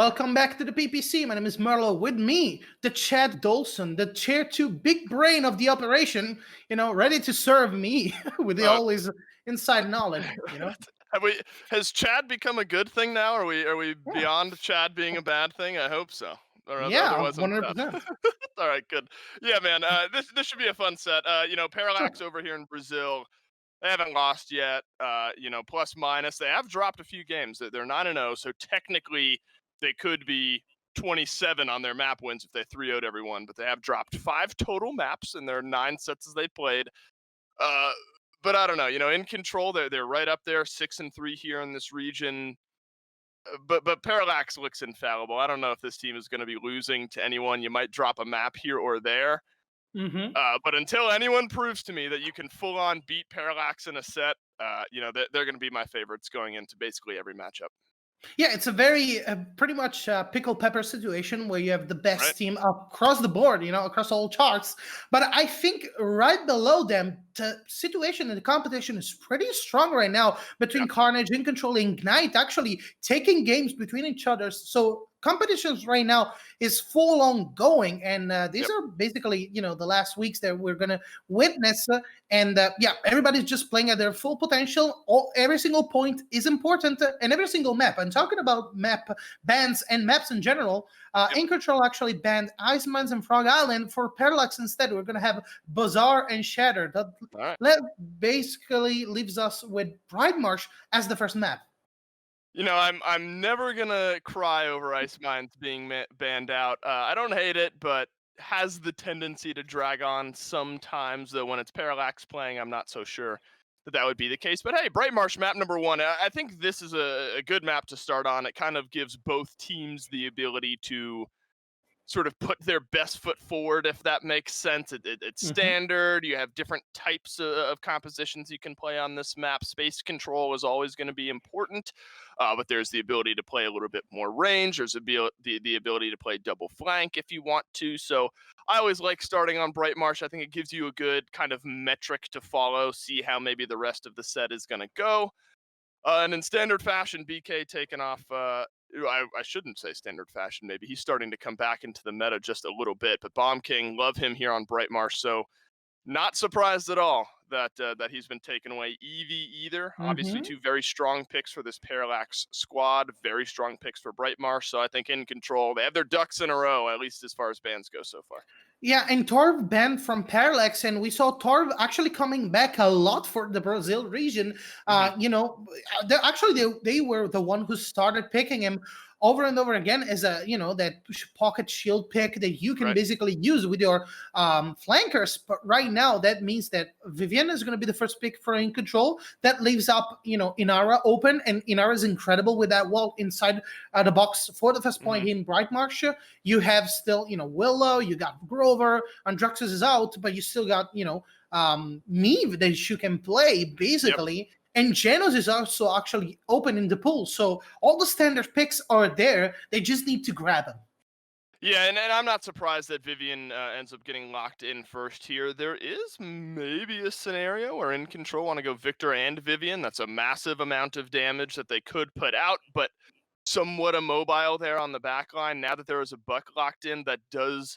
Welcome back to the PPC. My name is Merlo. With me, the Chad Dolson, the tier 2 big brain of the operation, ready to serve me with the Uh, always inside knowledge. has Chad become a good thing now? Are we Yeah. beyond Chad being a bad thing? I hope so. Or Yeah, otherwise, I'm sad. 100%. All right, good. Yeah, man. This should be a fun set. Parallax Sure. over here in Brazil. They haven't lost yet. Plus minus. They have dropped a few games. They're 9-0, so technically they could be 27 on their map wins if they 3-0'd everyone. But they have dropped 5 total maps in their 9 sets as they played. Uh, but I don't know. InControl, they're right up there, 6-3 here in this region. But Parallax looks infallible. I don't know if this team is going to be losing to anyone. You might drop a map here or there. hmm But until anyone proves to me that you can full on beat Parallax in a set, they're going to be my favorites going into basically every matchup. Yeah, it's a very pretty much pickle pepper situation where you have the Right? best team across the board, across all charts. But I think right below them, the situation in the competition is pretty strong right now between Yeah. Carnage, In Control, and Ignite actually taking games between each other. So competitions right now is full on going, and these Yep. are basically the last weeks that we're gonna witness. And everybody's just playing at their full potential. Every single point is important, and every single map. I'm talking about map bans and maps in general. Yep. In Control actually banned Iceman's and Frog Island for Parallax instead. We're going to have Bazaar and Shatter. All right. That basically leaves us with Bright Marsh as the first map. I'm never gonna cry over Ice Mines being banned out. I don't hate it, but has the tendency to drag on sometimes. Though when it's Parallax playing, I'm not so sure that would be the case. But hey, Bright Marsh map number 1. I think this is a good map to start on. It kind of gives both teams the ability to sort of put their best foot forward, if that makes sense. It's Mhm. standard. You have different types of compositions you can play on this map. Space control is always going to be important, but there's the ability to play a little bit more range. There's the ability to play double flank if you want to. So I always like starting on Bright Marsh. I think it gives you a good kind of metric to follow, see how maybe the rest of the set is going to go. And in standard fashion, BK taking off. I shouldn't say standard fashion. Maybe he's starting to come back into the meta just a little bit. But Bomb King, love him here on Bright Marsh. So not surprised at all that he's been taken away. Eevee either. Obviously, Mhm. 2 very strong picks for this Parallax squad. Very strong picks for Bright Marsh. So I think In Control, they have their ducks in a row, at least as far as bans go so far. Yeah, and Torv banned from Parallax, and we saw Torv actually coming back a lot for the Brazil region. Mm-hmm. They were the one who started picking him over and over again as that pocket shield pick that you can Right. basically use with your flankers. But right now, that means that Vivian is going to be the first pick for In Control. That leaves up Inara open, and Inara is incredible with that wall inside the box for the first Mm-hmm. point in Bright Marsh. You have still Willow, you got Grover, Androxus is out, but you still got Meve that you can play Yep. basically. And Genos is also actually open in the pool. So all the standard picks are there. They just need to grab them. Yeah, and I'm not surprised that Vivian ends up getting locked in first here. There is maybe a scenario where In Control want to go Victor and Vivian. That's a massive amount of damage that they could put out, but somewhat immobile there on the back line. Now that there is a Buck locked in, that does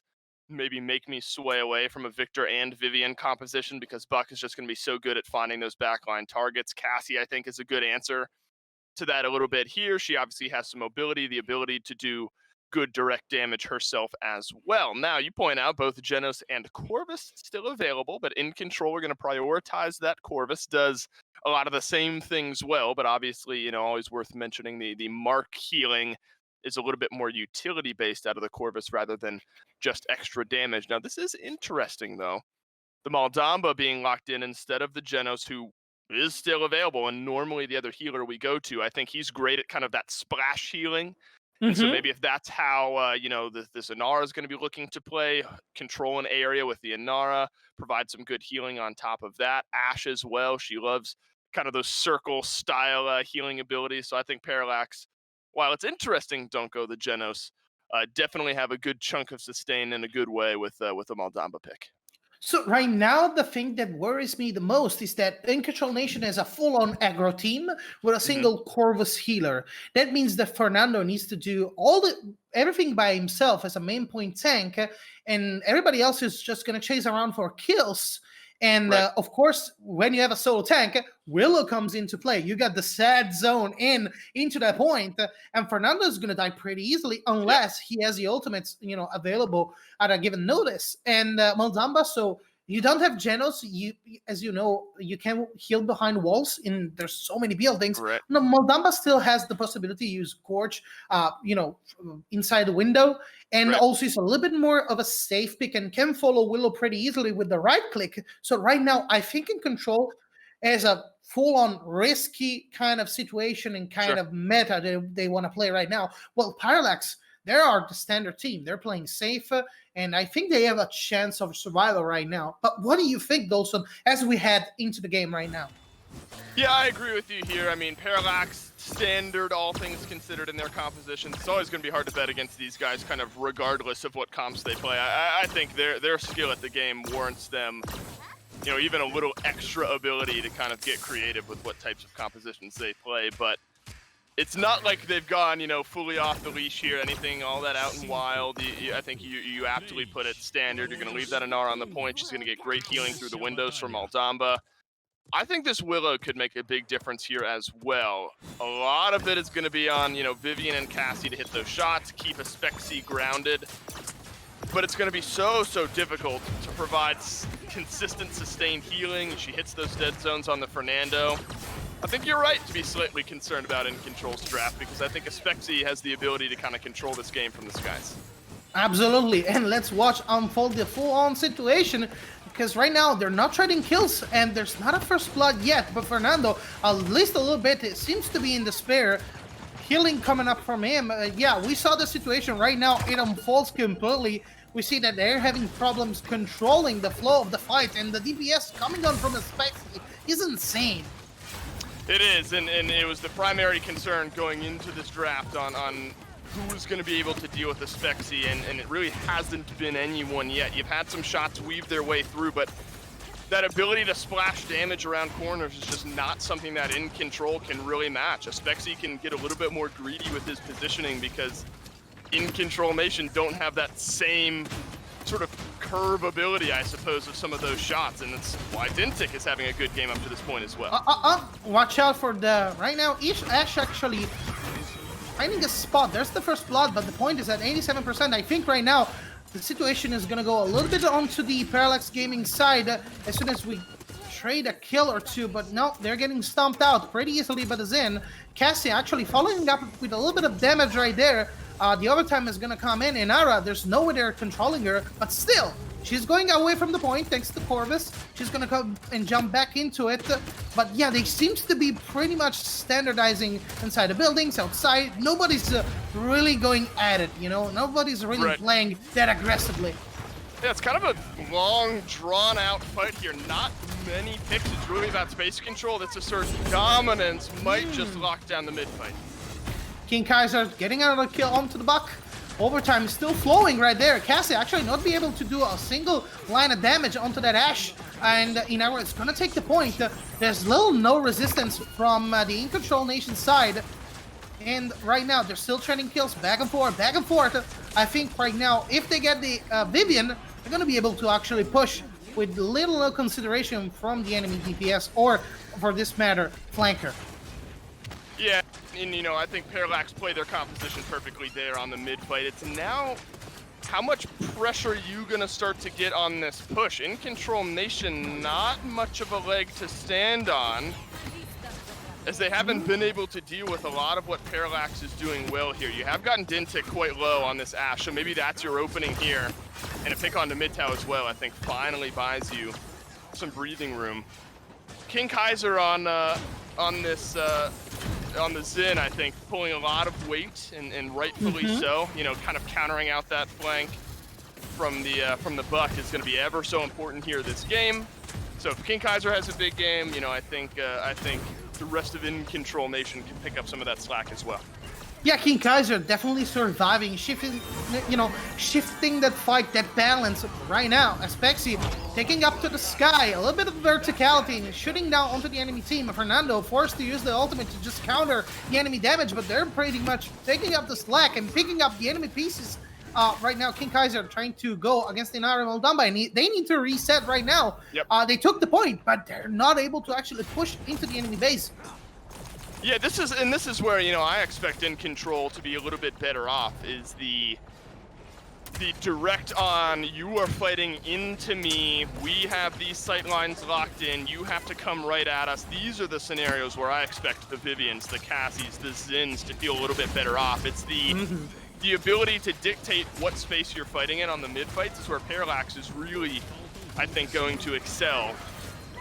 maybe make me sway away from a Victor and Vivian composition because Buck is just going to be so good at finding those backline targets. Cassie, I think, is a good answer to that a little bit here. She obviously has some mobility, the ability to do good direct damage herself as well. Now, you point out both Genos and Corvus still available, but In Control, we're going to prioritize that. Corvus does a lot of the same things well, but obviously, always worth mentioning the mark healing is a little bit more utility based out of the Corvus rather than just extra damage. Now, this is interesting, though. The Maldamba being locked in instead of the Genos, who is still available, and normally the other healer we go to. I think he's great at kind of that splash healing. And so Mm-hmm. maybe if that's how, this Inara is going to be looking to play, control an area with the Inara, provide some good healing on top of that. Ashe as well. She loves kind of those circle style healing abilities. So I think Parallax, while it's interesting, don't go the Genos, definitely have a good chunk of sustain in a good way with the Maldamba pick. So right now, the thing that worries me the most is that InControl Nation is a full-on aggro team with a Hmm. single Corvus healer. That means that Fernando needs to do everything by himself as a main point tank, and everybody else is just gonna chase around for kills. And Right. of course, when you have a solo tank, Willow comes into play. You got the sad zone into that point, and Fernando is gonna die pretty easily Yeah. unless he has the ultimates, available at a given notice. And Moldamba, so you don't have Genos. As you know, you can heal behind walls. There's so many buildings. Right. No, Moldamba still has the possibility to use Gorge, inside the window, and Right. also is a little bit more of a safe pick and can follow Willow pretty easily with the right click. So right now, I think InControl as a full-on risky kind of situation and kind Sure. of meta they want to play right now. Well, Parallax, they are the standard team. They're playing safe, and I think they have a chance of survival right now. But what do you think, Dolson, as we head into the game right now? Yeah, I agree with you here. I mean, Parallax, standard, all things considered in their composition. It's always going to be hard to bet against these guys, kind of regardless of what comps they play. I think their skill at the game warrants them, even a little extra ability to kind of get creative with what types of compositions they play. But it's not like they've gone, fully off the leash here, anything all that out and wild. I think you aptly put it standard. You're going to leave that Inara on the point. She's going to get great healing through the windows from Aldamba. I think this Willow could make a big difference here as well. A lot of it is going to be on, Vivian and Cassie to hit those shots, keep a Spexy grounded. But it's going to be so difficult to provide consistent, sustained healing. She hits those dead zones on the Fernando. I think you're right to be slightly concerned about InControl's draft, because I think a Spexy has the ability to kind of control this game from the skies. Absolutely, and let's watch unfold the full-on situation, because right now they're not trading kills, and there's not a first blood yet, but Fernando, at least a little bit, it seems to be in despair. Healing coming up from him. Yeah, we saw the situation right now. It unfolds completely. We see that they're having problems controlling the flow of the fight, and the DPS coming on from a Spexy is insane. It is, and it was the primary concern going into this draft on who's going to be able to deal with the Spexy, and it really hasn't been anyone yet. You've had some shots weave their way through, but that ability to splash damage around corners is just not something that InControl can really match. A Spexy can get a little bit more greedy with his positioning because InControl Nation don't have that same sort of curve ability, I suppose, of some of those shots, and that's why Dintic is having a good game up to this point as well. Watch out for right now, each Ash actually finding a spot. There's the first blood, but the point is at 87%. I think right now the situation is going to go a little bit onto the Parallax Gaming side as soon as we trade a kill or two, but no, they're getting stomped out pretty easily by the Zen. Cassie actually following up with a little bit of damage right there. The overtime is going to come in. Inara, there's no way they're controlling her, but still, she's going away from the point thanks to Corvus. She's going to come and jump back into it. But yeah, they seems to be pretty much standardizing inside the buildings, outside. Nobody's really going at it, Nobody's really playing that aggressively. Yeah, it's kind of a long, drawn-out fight here. Not many picks. It's really about space control. That's a surge. Dominance might just lock down the mid-fight. King Kaiser getting another kill onto the buck. Overtime is still flowing right there. Cassie actually not be able to do a single line of damage onto that Ashe. And Inara is going to take the point. There's no resistance from the InControl Nation side. And right now, they're still trading kills back and forth, back and forth. I think right now, if they get the Vivian, they're going to be able to actually push with little no consideration from the enemy DPS or, for this matter, flanker. Yeah, and I think Parallax play their composition perfectly there on the mid-fight. It's now how much pressure are you going to start to get on this push? InControl Nation, not much of a leg to stand on, as they haven't been able to deal with a lot of what Parallax is doing well here. You have gotten Dintic quite low on this Ashe, so maybe that's your opening here. And a pick onto mid-tow as well, I think, finally buys you some breathing room. King Kaiser on this on the Zen, I think, pulling a lot of weight, and rightfully so. Kind of countering out that flank from the Buck is going to be ever so important here this game. So if King Kaiser has a big game, I think the rest of InControl Nation can pick up some of that slack as well. Yeah, King Kaiser definitely surviving, shifting, shifting that fight, that balance right now. As Pexi taking up to the sky, a little bit of verticality, and shooting down onto the enemy team. Fernando forced to use the ultimate to just counter the enemy damage, but they're pretty much taking up the slack and picking up the enemy pieces. Right now, King Kaiser trying to go against the Inara Moldamba, and they need to reset right now. Yep. They took the point, but they're not able to actually push into the enemy base. Yeah, this is where, I expect InControl to be a little bit better off, is the direct on, you are fighting into me, we have these sight lines locked in, you have to come right at us. These are the scenarios where I expect the Vivians, the Cassies, the Zins to feel a little bit better off. It's the ability to dictate what space you're fighting in on the mid fights is where Parallax is really, I think, going to excel.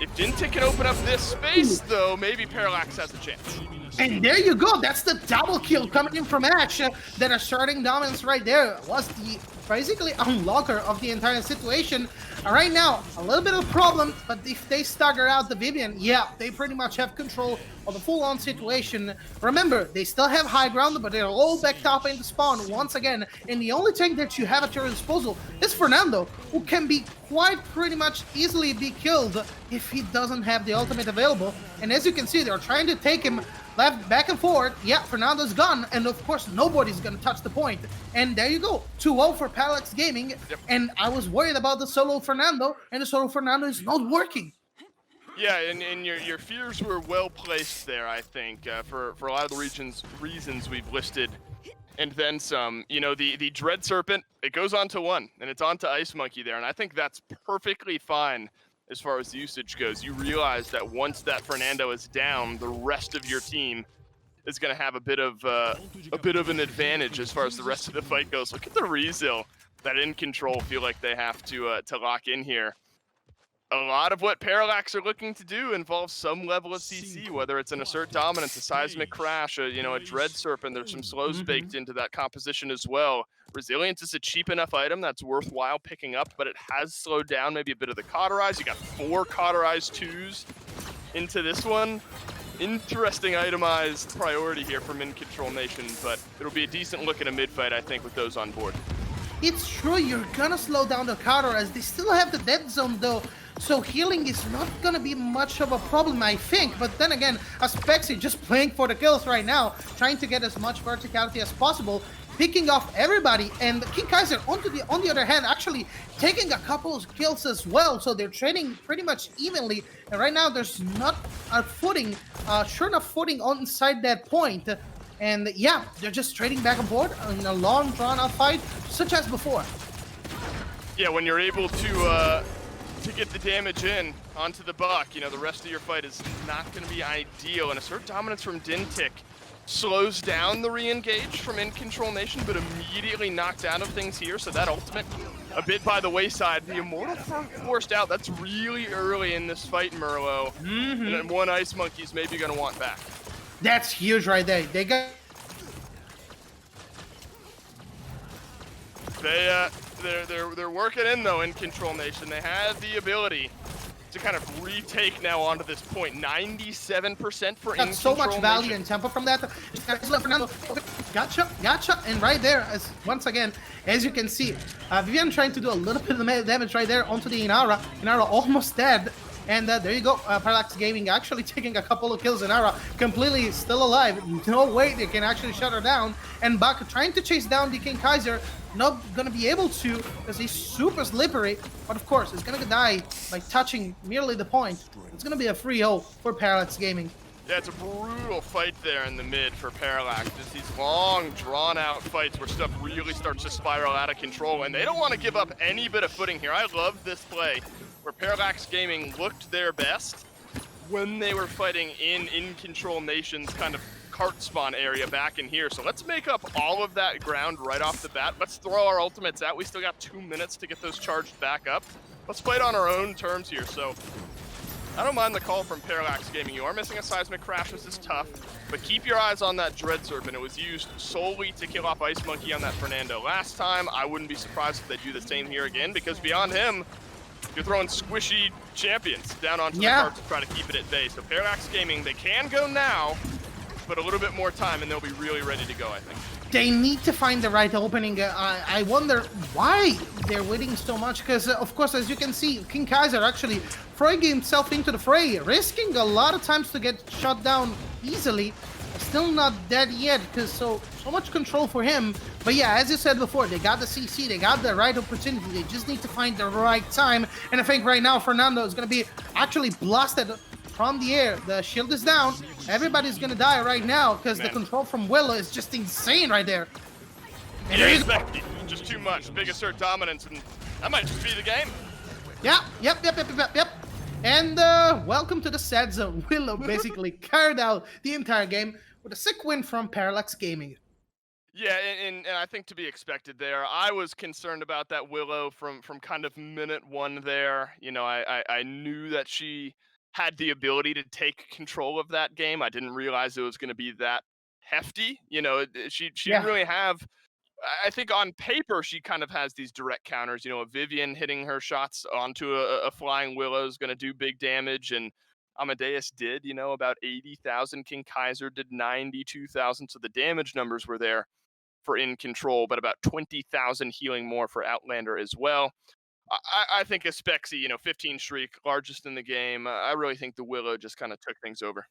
If Dintic can open up this space, though, maybe Parallax has a chance. And there you go. That's the double kill coming in from Ash. That asserting dominance right there was the basically unlocker of the entire situation. Right now, a little bit of a problem, but if they stagger out the Vivian, yeah, they pretty much have control of the full-on situation. Remember, they still have high ground, but they're all backed up in the spawn once again. And the only thing that you have at your disposal is Fernando, who can be quite pretty much easily be killed if he doesn't have the ultimate available. And as you can see, they're trying to take him left, back and forward. Yeah, Fernando's gone, and of course nobody's gonna touch the point. And there you go, 2-0 for Parallax Gaming. Yep. And I was worried about the solo Fernando, and the solo Fernando is not working. Yeah, and your fears were well placed there, I think, for a lot of the reasons we've listed, and then some. The Dread Serpent, it goes on to 1, and it's on to Ice Monkey there, and I think that's perfectly fine as far as usage goes. You realize that once that Fernando is down, the rest of your team is going to have a bit of an advantage as far as the rest of the fight goes. Look at the Rezil that InControl feel like they have to lock in here. A lot of what Parallax are looking to do involves some level of CC, whether it's an Assert Dominance, a Seismic Crash, a Dread Serpent. There's some slows baked into that composition as well. Resilience is a cheap enough item that's worthwhile picking up, but it has slowed down maybe a bit of the Cauterize. You got 4 Cauterized 2s into this one. Interesting itemized priority here from InControl Nation, but it'll be a decent look at a mid-fight, I think, with those on board. It's true, you're gonna slow down the counter as they still have the dead zone though. So healing is not gonna be much of a problem, I think. But then again, Aspexi just playing for the kills right now, trying to get as much verticality as possible, picking off everybody. And King Kaiser, on the other hand, actually taking a couple of kills as well. So they're trading pretty much evenly. And right now, there's not a footing, sure enough footing on inside that point. And yeah, they're just trading back and forth in a long, drawn-out fight, such as before. Yeah, when you're able to get the damage in onto the buck, the rest of your fight is not going to be ideal. And Assert Dominance from Dintic slows down the re-engage from InControl Nation, but immediately knocks out of things here. So that ultimate a bit by the wayside. The Immortal forced out. That's really early in this fight, Merlo. And then 1 Ice Monkey's maybe going to want back. That's huge right there. They got... They're working in though InControl Nation. They have the ability to kind of retake now onto this point. 97% for Got so much value Nation. and tempo from that. Gotcha. And right there, as once again, as you can see, Vivian trying to do a little bit of damage right there onto the Inara. Inara almost dead. And there you go, Parallax Gaming actually taking a couple of kills. Inara completely still alive. No way they can actually shut her down. And Buck trying to chase down the King Kaiser. Not gonna be able to because he's super slippery. But of course, he's gonna die by touching merely the point. It's gonna be a 3-0 for Parallax Gaming. Yeah, it's a brutal fight there in the mid for Parallax. Just these long, drawn-out fights where stuff really starts to spiral out of control. And they don't want to give up any bit of footing here. I love this play where Parallax Gaming looked their best when they were fighting in InControl Nation's kind of cart spawn area back in here. So let's make up all of that ground right off the bat. Let's throw our ultimates out. We still got 2 minutes to get those charged back up. Let's play it on our own terms here. So I don't mind the call from Parallax Gaming. You are missing a Seismic Crash. This is tough. But keep your eyes on that Dread Serpent. It was used solely to kill off Ice Monkey on that Fernando last time. I wouldn't be surprised if they do the same here again, because beyond him, you're throwing squishy champions down onto the card to try to keep it at bay. So Parallax Gaming, they can go now, but a little bit more time and they'll be really ready to go, I think. They need to find the right opening. I wonder why they're waiting so much, because of course, as you can see, King Kaiser actually throwing himself into the fray, risking a lot of times to get shot down easily. Still not dead yet, because so much control for him. But yeah, as you said before, they got the CC, they got the right opportunity, they just need to find the right time. And I think right now Fernando is going to be actually blasted from the air. The shield is down. Everybody's gonna die right now because the control from Willow is just insane right there. And just too much. Big assert dominance, and that might just be the game. Yeah, yep. And welcome to the sad zone. Willow basically carried out the entire game with a sick win from Parallax Gaming. Yeah, and I think to be expected there. I was concerned about that Willow from kind of minute one there. You know, I knew that she had the ability to take control of that game. I didn't realize it was going to be that hefty. You know, she didn't really have. I think on paper she kind of has these direct counters. You know, a Vivian hitting her shots onto a flying Willow is going to do big damage, and Amadeus did. You know, about 80,000. King Kaiser did 92,000. So the damage numbers were there for InControl, but about 20,000 healing more for Outlander as well. I think a Spexy, you know, 15 streak, largest in the game. I really think the Willow just kind of took things over.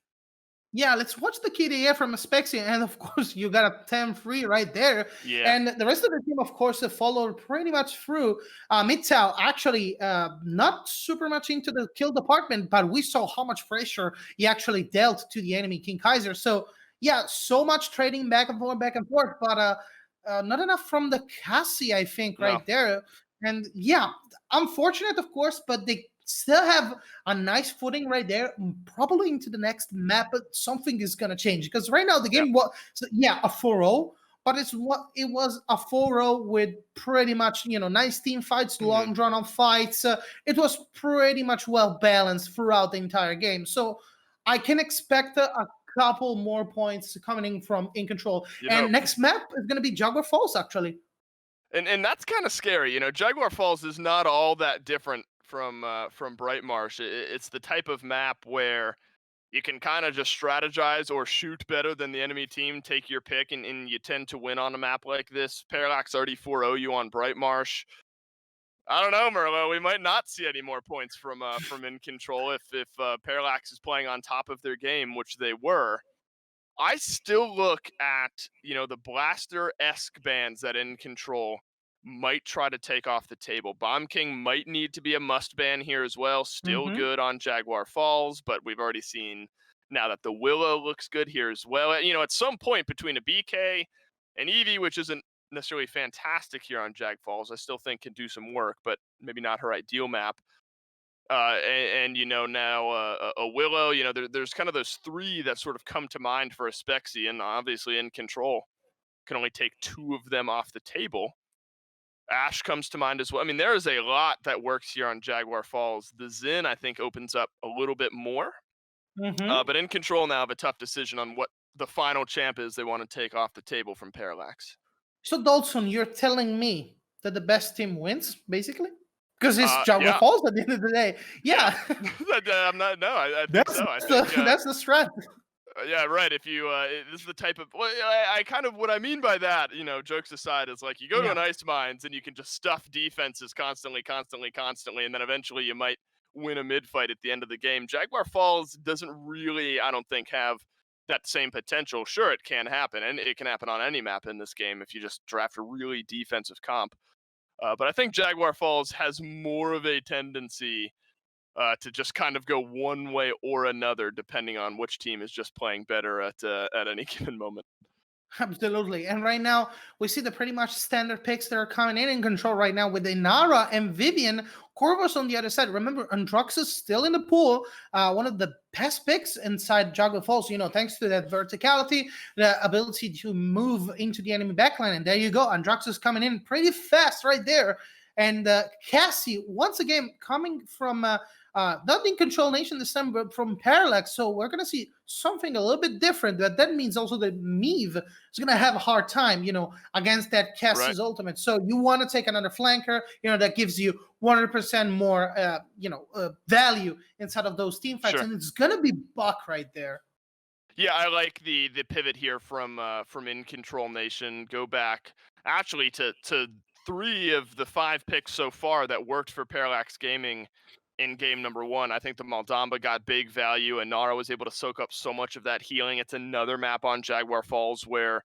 Yeah, let's watch the KDA from Spexy, and of course you got a 10-3 right there. Yeah. And the rest of the team, of course, followed pretty much through. Mitzau actually not super much into the kill department, but we saw how much pressure he actually dealt to the enemy King Kaiser. So yeah, so much trading back and forth, but not enough from the Cassie, I think, right there. And yeah, unfortunate, of course, but they still have a nice footing right there, probably into the next map, but something is going to change, because right now the game was, a 4-0, but it was a 4-0 with pretty much, you know, nice team fights, long drawn on fights. It was pretty much well balanced throughout the entire game. So I can expect a couple more points coming in from InControl. And next map is going to be Jaguar Falls, actually. And that's kind of scary. You know, Jaguar Falls is not all that different from Bright Marsh. It's the type of map where you can kind of just strategize or shoot better than the enemy team, take your pick, and you tend to win on a map like this. Parallax already 4-0 you on Bright Marsh. I don't know, Merlo. We might not see any more points from InControl if Parallax is playing on top of their game, which they were. I still look at, you know, the Blaster-esque bans that InControl might try to take off the table. Bomb King might need to be a must ban here as well. Still good on Jaguar Falls, but we've already seen now that the Willow looks good here as well. You know, at some point between a BK and Eevee, which isn't necessarily fantastic here on Jag Falls, I still think can do some work, but maybe not her ideal map. And you know, now a Willow, you know, there's kind of those three that sort of come to mind for a Spexy, and obviously InControl can only take two of them off the table. Ash comes to mind as well. I mean, there is a lot that works here on Jaguar Falls. The Xin, I think, opens up a little bit more. But InControl now have a tough decision on what the final champ is they want to take off the table from Parallax. So, Dalton, you're telling me that the best team wins, basically? Because it's Jaguar Falls at the end of the day. Yeah. I'm not. No, I think so. I think that's the strat. Yeah, right. If you, this is the type of. Well, I kind of what I mean by that. You know, jokes aside, is like you go to an Ice Mines and you can just stuff defenses constantly, and then eventually you might win a mid fight at the end of the game. Jaguar Falls doesn't really, I don't think, have that same potential. Sure, it can happen, and it can happen on any map in this game if you just draft a really defensive comp. But I think Jaguar Falls has more of a tendency to just kind of go one way or another, depending on which team is just playing better at any given moment. Absolutely. And right now, we see the pretty much standard picks that are coming InControl right now with Inara and Vivian. Corvus on the other side. Remember, Androxus still in the pool. One of the best picks inside Jaguar Falls, you know, thanks to that verticality, the ability to move into the enemy backline. And there you go. Androxus coming in pretty fast right there. And Cassie, once again, coming from not InControl Nation this time, but from Parallax. So we're going to see something a little bit different. But that means also that Meave is going to have a hard time, you know, against that Cassie's ultimate. So you want to take another flanker, you know, that gives you 100% more, value inside of those team fights. And it's going to be Buck right there. Yeah, I like the pivot here from In Control Nation. Go back actually to 3 of the 5 picks so far that worked for Parallax Gaming in game number 1. I think the Maldamba got big value, and Nara was able to soak up so much of that healing. It's another map on Jaguar Falls where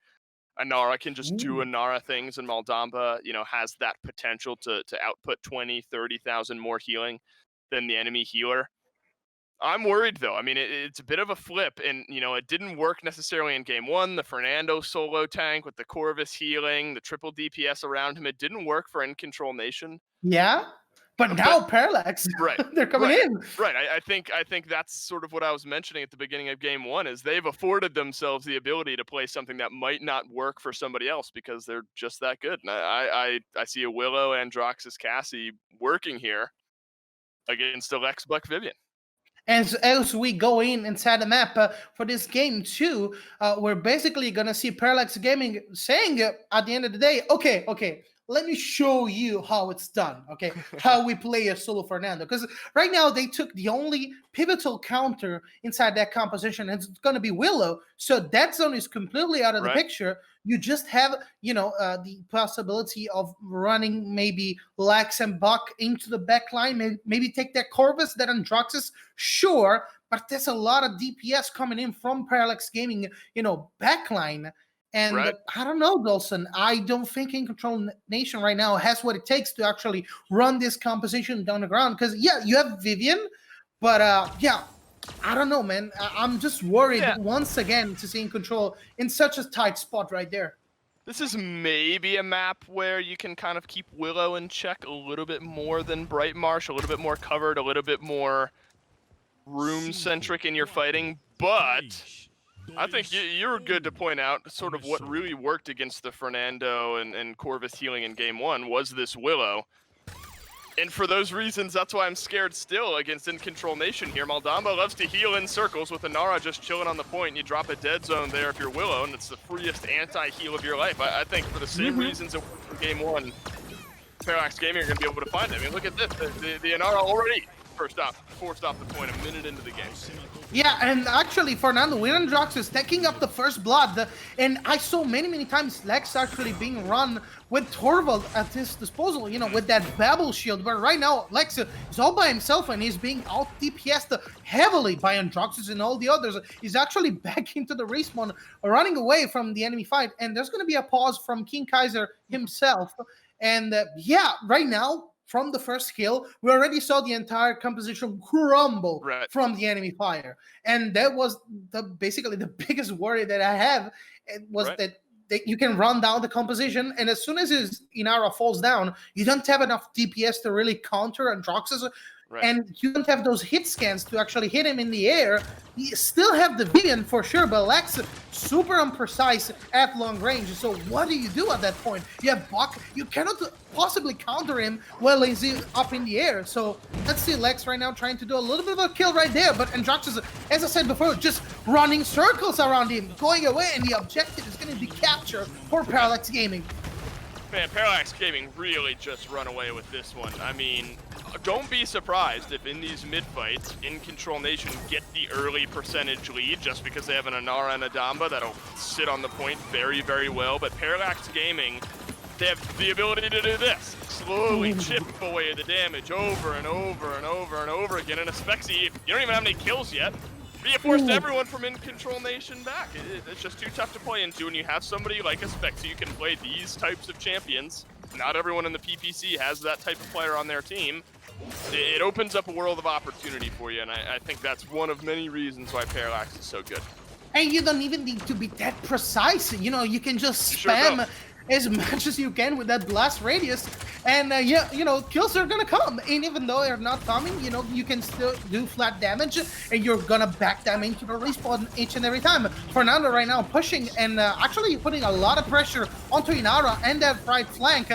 Anara can just do Ooh. Anara things, and Maldamba, has that potential to output 20, 30,000 more healing than the enemy healer. I'm worried though. I mean, it's a bit of a flip, and it didn't work necessarily in game 1. The Fernando solo tank with the Corvus healing, the triple DPS around him, it didn't work for In Control Nation. Yeah, but But now Parallax, right, they're coming right, in. right. I think that's sort of what I was mentioning at the beginning of game 1 is they've afforded themselves the ability to play something that might not work for somebody else because they're just that good. And I see a Willow Androxus Cassie working here against a Lex Buck Vivian. As we go inside the map for this game too, we're basically gonna see Parallax Gaming saying at the end of the day, okay, let me show you how it's done. Okay, how we play a solo Fernando. Because right now they took the only pivotal counter inside that composition, and it's gonna be Willow. So that zone is completely out of the Right. picture. You just have, the possibility of running maybe Lex and Buck into the back line, maybe take that Corvus, that Androxus, sure, but there's a lot of DPS coming in from Parallax Gaming, backline. And Right. I don't know, Dawson. I don't think InControl Nation right now has what it takes to actually run this composition down the ground. Because, yeah, you have Vivian, but yeah, I don't know, man. I'm just worried Yeah. once again to see InControl in such a tight spot right there. This is maybe a map where you can kind of keep Willow in check a little bit more than Bright Marsh, a little bit more covered, a little bit more room-centric in your fighting, but I think you're good to point out sort of what really worked against the Fernando and Corvus healing in game 1 was this Willow. And for those reasons, that's why I'm scared still against In Control Nation here. Maldamba loves to heal in circles with Anara just chilling on the point. And you drop a dead zone there if you're Willow, and it's the freest anti-heal of your life. I think for the same reasons that in game 1, Parallax Gaming are going to be able to find it. I mean, look at this. The Anara already forced off the point a minute into the game. Yeah, and actually, Fernando Wirendrox is taking up the first blood, and I saw many times Lex actually being run with Torvald at his disposal, with that Babel shield, but right now, Lex is all by himself, and he's being out-DPS'd heavily by Androxus and all the others. He's actually back into the respawn, running away from the enemy fight, and there's going to be a pause from King Kaiser himself, and yeah, right now, from the first kill, we already saw the entire composition crumble from the enemy fire. And that was basically the biggest worry that I have, was that you can run down the composition, and as soon as his Inara falls down, you don't have enough DPS to really counter Androxus, and you don't have those hit scans to actually hit him in the air. You still have the Vivian for sure, but Lex super imprecise at long range. So what do you do at that point? You have Buck. You cannot possibly counter him while he's up in the air. So let's see Lex right now trying to do a little bit of a kill right there, but Androxus, as I said before, just running circles around him, going away, and the objective is going to be capture for Parallax Gaming. Man, Parallax Gaming really just run away with this one. I mean, don't be surprised if in these mid-fights, In Control Nation get the early percentage lead just because they have an Anara and a Damba that'll sit on the point very, very well. But Parallax Gaming, they have the ability to do this. Slowly chip away the damage over and over and over and over again. And a Spexy, you don't even have any kills yet. But you forced everyone from In Control Nation back. It's just too tough to play into when you have somebody like a Spexy who can play these types of champions. Not everyone in the PPC has that type of player on their team. It opens up a world of opportunity for you, and I think that's one of many reasons why Parallax is so good. And you don't even need to be that precise. You can just spam as much as you can with that blast radius, and kills are gonna come. And even though they're not coming, you can still do flat damage, and you're gonna back them into the respawn each and every time. Fernando right now pushing and actually putting a lot of pressure onto Inara and that right flank.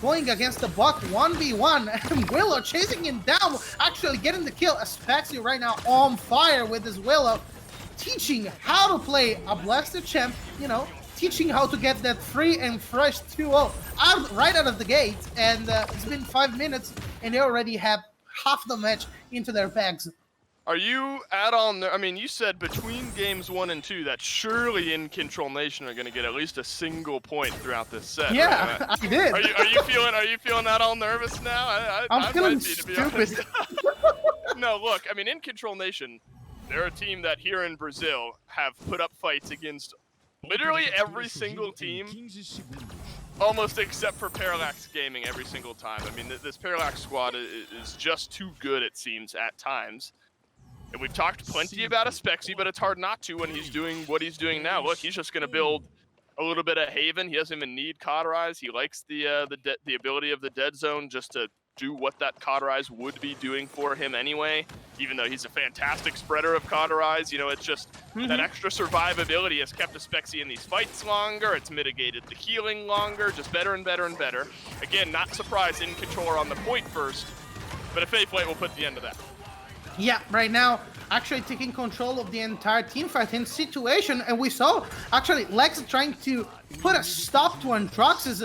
Going against the Buck 1v1, and Willow chasing him down, actually getting the kill. Spaxi right now on fire with his Willow, teaching how to play a blasted champ, teaching how to get that free and fresh 2-0 right out of the gate. And it's been 5 minutes, and they already have half the match into their bags. Are you at all? I mean, you said between games 1 and 2 that surely InControl Nation are going to get at least a single point throughout this set, right? Yeah, I did. Are you feeling that all nervous now? I'm I feeling might be, to be honest. stupid. No, look, I mean, InControl Nation, they're a team that here in Brazil have put up fights against literally every single team, almost except for Parallax Gaming every single time. I mean, this Parallax squad is just too good, it seems, at times. And we've talked plenty about Aspexy, but it's hard not to when he's doing what he's doing now. Look, he's just going to build a little bit of Haven. He doesn't even need Cauterize. He likes the ability of the Dead Zone just to do what that Cauterize would be doing for him anyway, even though he's a fantastic spreader of Cauterize. You know, it's just that extra survivability has kept Aspexy in these fights longer. It's mitigated the healing longer, just better and better and better. Again, not surprised InControl are on the point first, but a Faith Light will put the end of that. Yeah, right now, actually taking control of the entire team fighting situation, and we saw actually Lex trying to put a stop to Androx's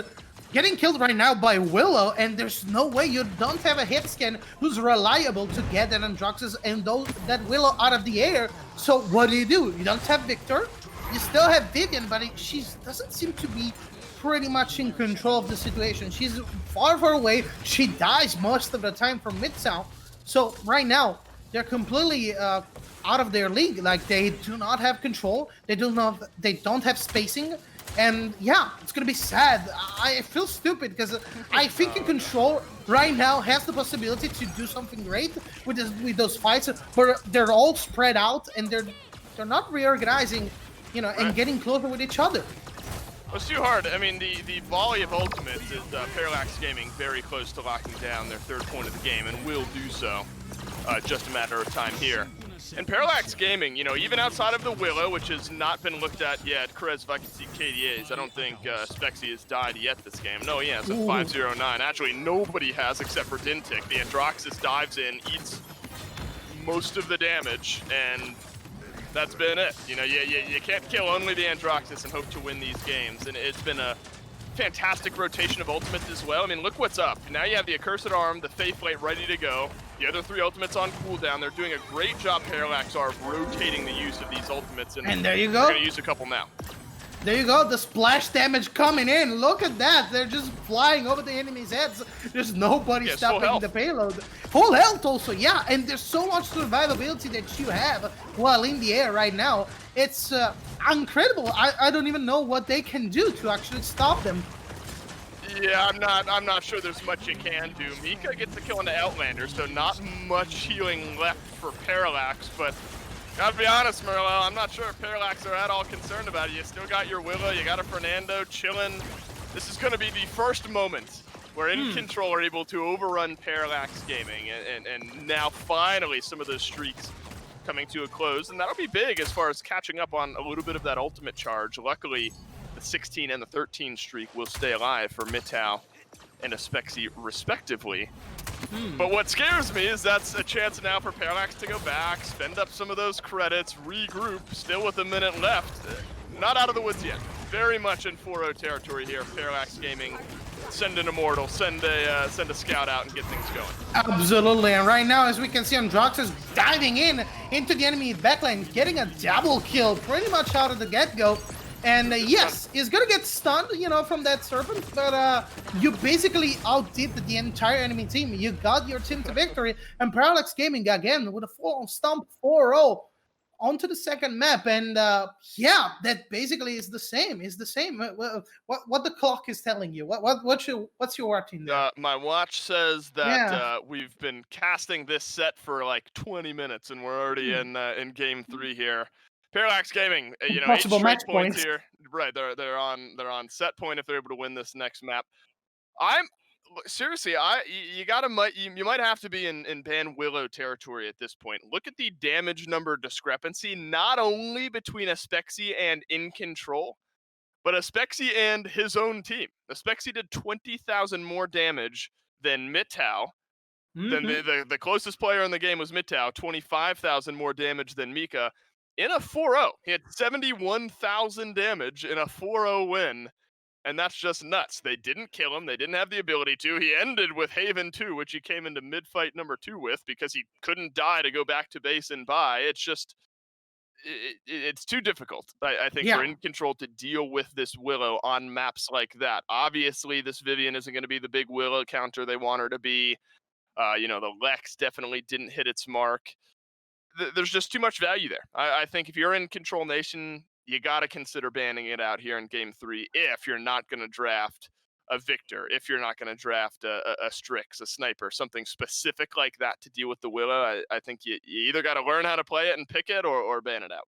getting killed right now by Willow, and there's no way you don't have a hit scan who's reliable to get that Androx's and that Willow out of the air. So what do? You don't have Victor, you still have Vivian, but she doesn't seem to be pretty much in control of the situation. She's far away. She dies most of the time from Midtown. So right now, they're completely out of their league. Like, they do not have control. They don't have spacing. And yeah, it's gonna be sad. I feel stupid because I think InControl right now has the possibility to do something great with those fights, but they're all spread out and they're not reorganizing, you know, and getting closer with each other. Well, it's too hard. I mean, the volley of ultimates is Parallax Gaming very close to locking down their third point of the game, and will do so. Just a matter of time here. And Parallax Gaming, you know, even outside of the Willow, which has not been looked at yet, Krez, Vacancy, KDAs, I don't think Spexy has died yet this game. No, he has a 509. Actually, nobody has except for Dintic. The Androxus dives in, eats most of the damage, and that's been it. You know, you can't kill only the Androxus and hope to win these games. And it's been a fantastic rotation of ultimates as well. I mean, look what's up. Now you have the Accursed Arm, the Faith Light ready to go. The other three ultimates on cooldown. They're doing a great job, Parallax are, of rotating the use of these ultimates. And there you go. They're going to use a couple now. There you go, the splash damage coming in. Look at that. They're just flying over the enemy's heads. There's nobody stopping the payload. Full health also, yeah. And there's so much survivability that you have while in the air right now. It's incredible. I don't even know what they can do to actually stop them. Yeah, I'm not sure there's much you can do. Mika gets the kill into Outlander, so not much healing left for Parallax, but gotta be honest, Merlo, I'm not sure if Parallax are at all concerned about it. You still got your Willow, you got a Fernando chilling. This is gonna be the first moment where InControl are able to overrun Parallax Gaming, and now finally some of those streaks coming to a close, and that'll be big as far as catching up on a little bit of that ultimate charge. Luckily, the 16 and the 13 streak will stay alive for Mitau and Aspexy respectively. But what scares me is that's a chance now for Parallax to go back, spend up some of those credits, regroup, still with a minute left. Not out of the woods yet. Very much in 4-0 territory here. Parallax Gaming, send an Immortal, send a scout out and get things going. Absolutely, and right now, as we can see, Androxus diving into the enemy backline, getting a double kill pretty much out of the get-go. And yes, he's gonna get stunned, you know, from that Serpent, but you basically outdid the entire enemy team. You got your team to victory, and Parallax Gaming again with a full stomp 4-0 onto the second map. And yeah, that basically is the same. It's the same. What the clock is telling you? What's your watching there? My watch says that we've been casting this set for like 20 minutes, and we're already in game 3 here. Parallax Gaming, you know, 8 straight points here. Right, they're on set point if they're able to win this next map. Seriously, you might have to be in Ban Willow territory at this point. Look at the damage number discrepancy, not only between Aspexy and InControl, but Aspexy and his own team. Aspexy did 20,000 more damage than Mitau. Then the closest player in the game was Mitau, 25,000 more damage than Mika. In a 4-0, he had 71,000 damage in a 4-0 win. And that's just nuts. They didn't kill him. They didn't have the ability to. He ended with Haven 2, which he came into mid-fight number 2 with because he couldn't die to go back to base and buy. It's just it's too difficult, I think, for Yeah. In Control to deal with this Willow on maps like that. Obviously, this Vivian isn't going to be the big Willow counter they want her to be. The Lex definitely didn't hit its mark. There's just too much value there. I think if you're in Control Nation, you got to consider banning it out here in Game 3 if you're not going to draft a Victor, if you're not going to draft a Strix, a Sniper, something specific like that to deal with the Willow. I think you either got to learn how to play it and pick it or ban it out.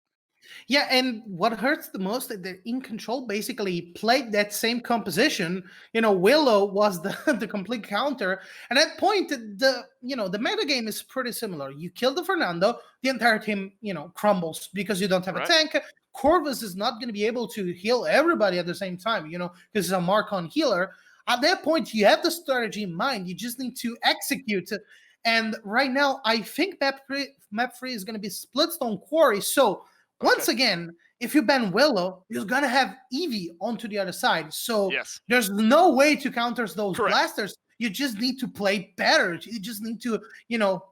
Yeah, and what hurts the most is that In Control basically played that same composition. Willow was the, the complete counter. And at that point, the meta game is pretty similar. You kill the Fernando, the entire team, crumbles because you don't have a Right. tank. Corvus is not going to be able to heal everybody at the same time, because it's a mark-on healer. At that point, you have the strategy in mind. You just need to execute it. And right now, I think map 3 is going to be Splitstone Quarry. So Okay. once again, if you ban Willow, you're gonna have Eevee onto the other side. So Yes. there's no way to counter those Correct. blasters. You just need to play better. You just need to,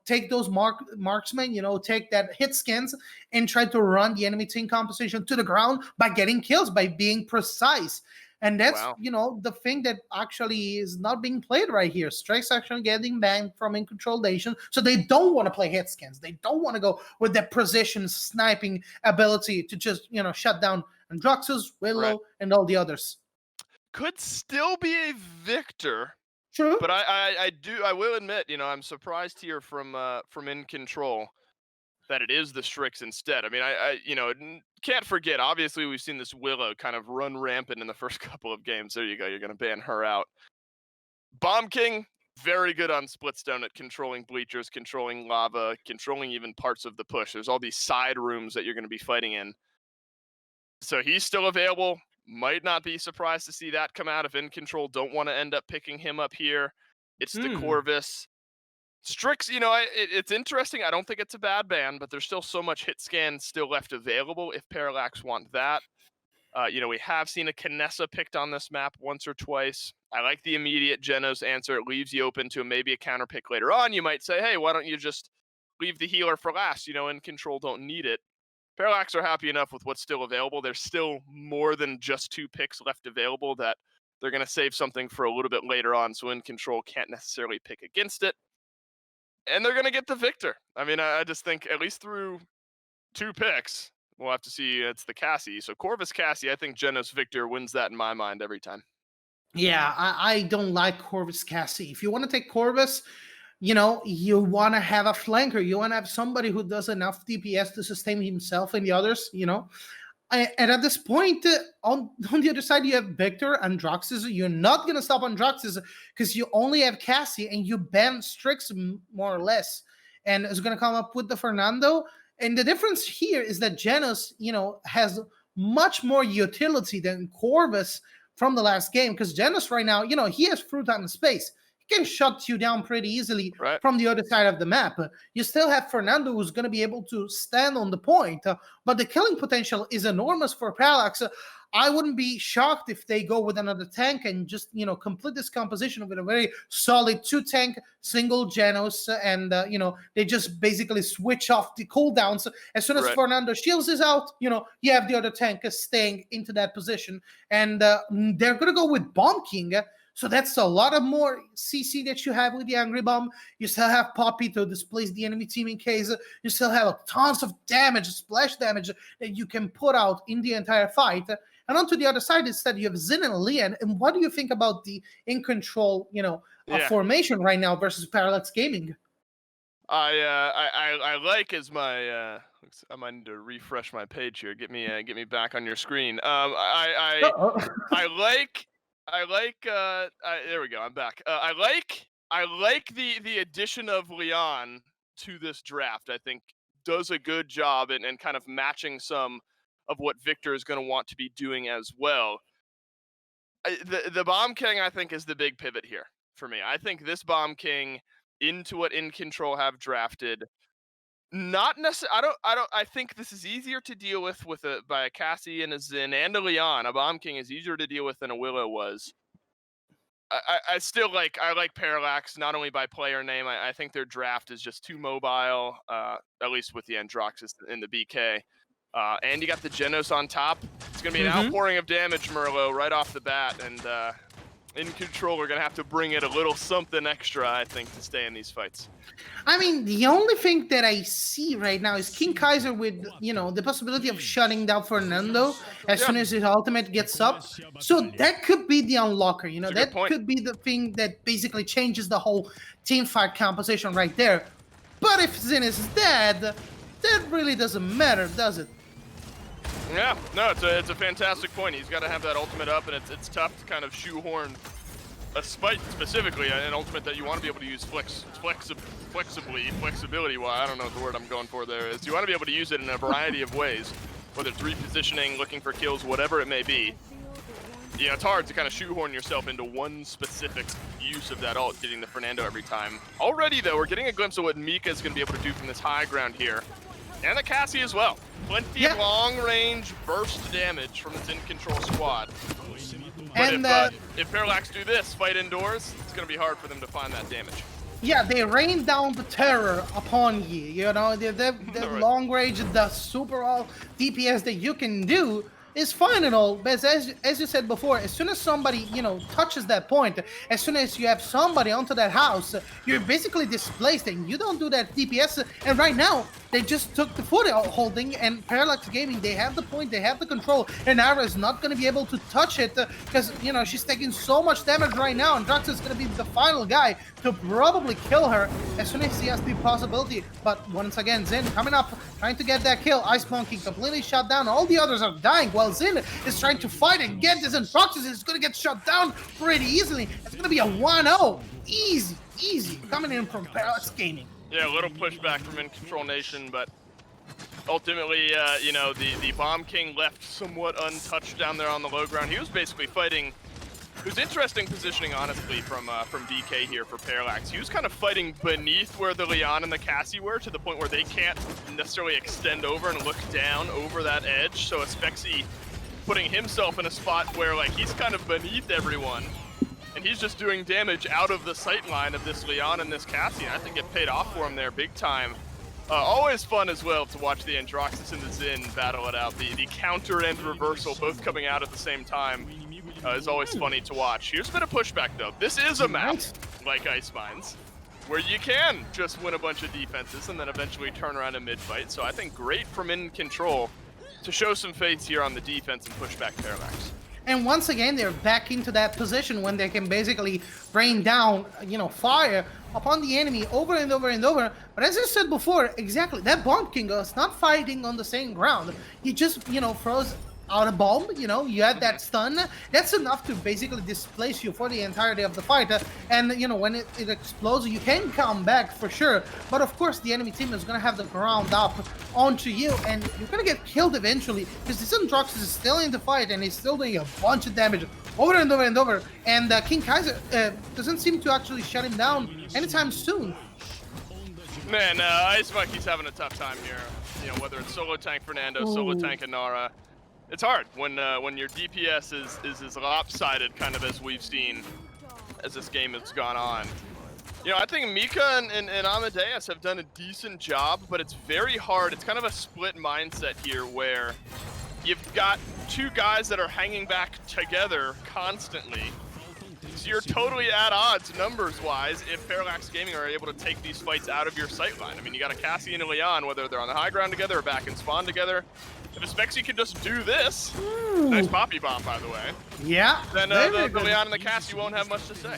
take those marksmen, take that hit skins and try to run the enemy team composition to the ground by getting kills, by being precise. And that's, Wow. the thing that actually is not being played right here. Strikes actually getting banned from In Control Nation. So they don't want to play hit skins. They don't want to go with that precision sniping ability to just, shut down Androxus, Right. Willow, and all the others. Could still be a Victor, True. but I will admit, I'm surprised here from In Control that it is the Strix instead. I mean, can't forget. Obviously, we've seen this Willow kind of run rampant in the first couple of games. There you go. You're going to ban her out. Bomb King, very good on Splitstone at controlling bleachers, controlling lava, controlling even parts of the push. There's all these side rooms that you're going to be fighting in. So he's still available. Might not be surprised to see that come out if In Control don't want to end up picking him up here. It's the Hmm. Corvus. Strix, it's interesting. I don't think it's a bad ban, but there's still so much hit scan still left available if Parallax want that. We have seen a Kinessa picked on this map once or twice. I like the immediate Genos answer. It leaves you open to maybe a counter pick later on. You might say, hey, why don't you just leave the healer for last? In Control don't need it. Parallax are happy enough with what's still available. There's still more than just 2 picks left available that they're going to save something for a little bit later on, so In Control can't necessarily pick against it. And they're going to get the victor. I mean, I just think at least through 2 picks, we'll have to see. It's the Cassie. So Corvus Cassie, I think Genos Victor wins that in my mind every time. Yeah, I don't like Corvus Cassie. If you want to take Corvus, you want to have a flanker. You want to have somebody who does enough DPS to sustain himself and the others. And at this point, on the other side, you have Victor and Droxus. You're not going to stop on Droxus because you only have Cassie and you ban Strix more or less. And it's going to come up with the Fernando. And the difference here is that Genos, has much more utility than Corvus from the last game because Genos right now, he has fruit time and space. He can shut you down pretty easily Right. from the other side of the map. You still have Fernando who's going to be able to stand on the point, but the killing potential is enormous for Parallax. I wouldn't be shocked if they go with another tank and just complete this composition with a very solid 2-tank single Genos, and they just basically switch off the cooldowns as soon as Right. Fernando Shields is out. You have the other tank staying into that position, and they're gonna go with Bomb King. So that's a lot of more CC that you have with the Angry Bomb. You still have Poppy to displace the enemy team in case. You still have tons of damage, splash damage that you can put out in the entire fight. And onto the other side, instead, you have Zin and Lian. And what do you think about the In Control, Yeah. formation right now versus Parallax Gaming? I like as my I might need to refresh my page here. Get me back on your screen. Uh-oh. I like there we go. I'm back. I like the addition of Leon to this draft. I think does a good job and kind of matching some of what Victor is going to want to be doing as well. The Bomb King I think is the big pivot here for me. I think this Bomb King into what In Control have drafted Not necessarily. I think this is easier to deal with by a Cassie and a Zin and a Leon. A Bomb King is easier to deal with than a Willow was. I still like Parallax not only by player name. I think their draft is just too mobile. At least with the Androxus in the BK. And you got the Genos on top. It's gonna be an outpouring of damage, Merlo, right off the bat, and InControl are gonna have to bring it a little something extra, I think, to stay in these fights. I mean, the only thing that I see right now is King Kaiser with, the possibility of shutting down Fernando as soon as his ultimate gets up. So that could be the unlocker, that could be the thing that basically changes the whole team fight composition right there. But if Zin is dead, that really doesn't matter, does it? Yeah, no, it's a fantastic point. He's got to have that ultimate up, and it's tough to kind of shoehorn a spike, specifically an ultimate that you want to be able to use flexibility. Well, I don't know what the word I'm going for there is. You want to be able to use it in a variety of ways, whether it's repositioning, looking for kills, whatever it may be. It's hard to kind of shoehorn yourself into one specific use of that ult, getting the Fernando every time. Already, though, we're getting a glimpse of what Mika's going to be able to do from this high ground here. And the Cassie as well. Plenty of long-range burst damage from this InControl squad. But if Parallax do this, fight indoors, it's going to be hard for them to find that damage. Yeah, they rain down the terror upon you, the long range, the super all DPS that you can do is fine and all, but as you said before, as soon as somebody, touches that point, as soon as you have somebody onto that house, you're basically displaced and you don't do that DPS. And right now, they just took the foot holding, and Parallax Gaming, they have the point, they have the control, and Ara is not going to be able to touch it because, she's taking so much damage right now, and Drax is going to be the final guy to probably kill her as soon as he has the possibility. But once again, Zin coming up, trying to get that kill. Ice Monkey completely shut down. All the others are dying while Zin is trying to fight and get this Androxus. It's going to get shut down pretty easily. It's going to be a 1-0. Easy. Coming in from Parallax Gaming. Yeah, a little pushback from InControl Nation, but ultimately, the Bomb King left somewhat untouched down there on the low ground. He was basically fighting. It was interesting positioning, honestly, from DK here for Parallax. He was kind of fighting beneath where the Leon and the Cassie were, to the point where they can't necessarily extend over and look down over that edge. So Spexy putting himself in a spot where, he's kind of beneath everyone. And he's just doing damage out of the sight line of this Leon and this Cassie. And I think it paid off for him there big time. Always fun as well to watch the Androxus and the Zin battle it out. The counter and reversal both coming out at the same time is always funny to watch. Here's a bit of pushback, though. This is a map, like Ice Mines, where you can just win a bunch of defenses and then eventually turn around in mid-fight. So I think great from InControl to show some faith here on the defense and push back Parallax. And once again, they're back into that position when they can basically rain down, fire upon the enemy over and over and over. But as I said before, exactly, that Bomb King is not fighting on the same ground. He just, throws out a bomb, you had that stun. That's enough to basically displace you for the entirety of the fight. And, when it explodes, you can come back for sure. But of course, the enemy team is going to have the ground up onto you, and you're going to get killed eventually, because this Androxus is still in the fight, and he's still doing a bunch of damage over and over and over. And King Kaiser doesn't seem to actually shut him down anytime soon. Man, Ice Monkey's having a tough time here. Whether it's solo tank Fernando, solo tank Inara. It's hard when your DPS is as lopsided, kind of as we've seen as this game has gone on. I think Mika and Amadeus have done a decent job, but it's very hard. It's kind of a split mindset here where you've got two guys that are hanging back together constantly. So you're totally at odds numbers-wise if Parallax Gaming are able to take these fights out of your sightline. I mean, you got a Cassie and a Leon, whether they're on the high ground together or back in spawn together. If a Spexy can just do this, nice poppy bomb, by the way. Yeah. Then the Leon and the Cassie won't have much to say.